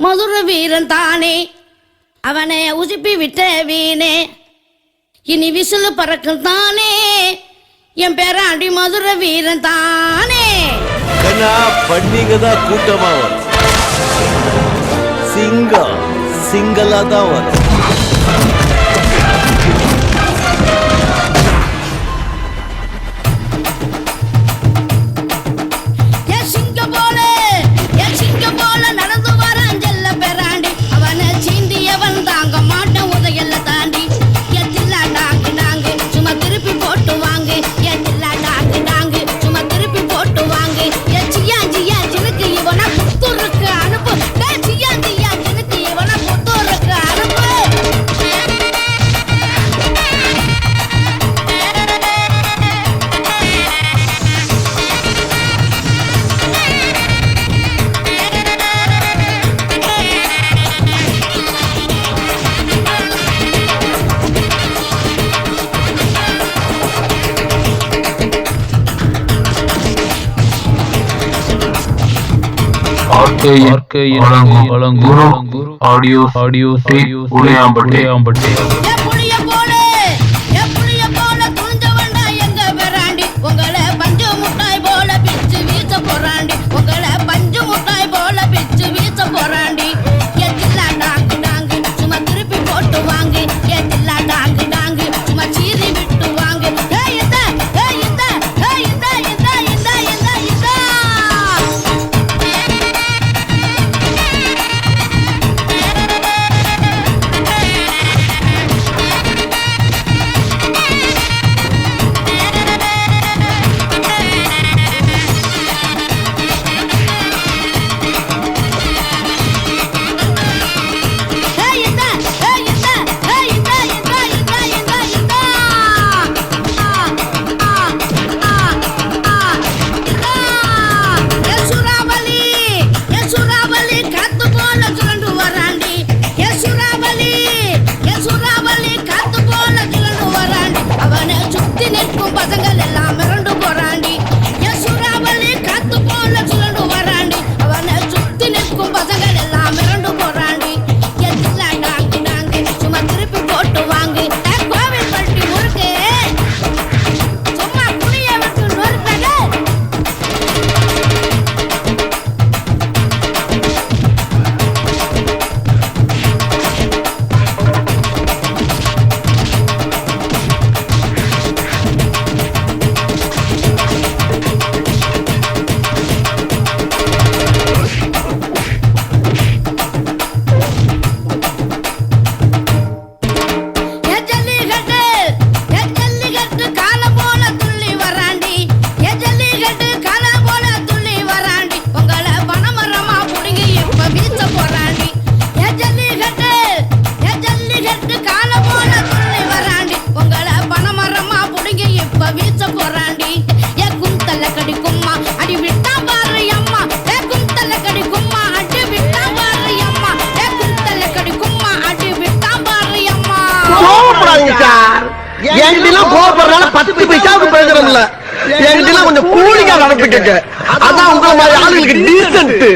மதுர வீரன் தானே அவனை உசுப்பி விட்ட வீணே இனி விசிலு பறக்கும் தானே என் பேராண்டி மதுர வீரன் தானே. கண்ணா பண்ணிங்க தான் கூட்டமா வரும், சிங்களா தான் வரும். வழங்கும் ஆடியோ உடையாம்பட்டி. என்கிட்ட கோபப்படுறதுனால 10 பைசாவுக்கு பிரயோஜனம் இல்ல. என்கிட்ட கொஞ்சம் கூலிங்கா நடந்துக்கங்க. அதான் உங்களை மாதிரி ஆளுங்களுக்கு டீசன்ட்.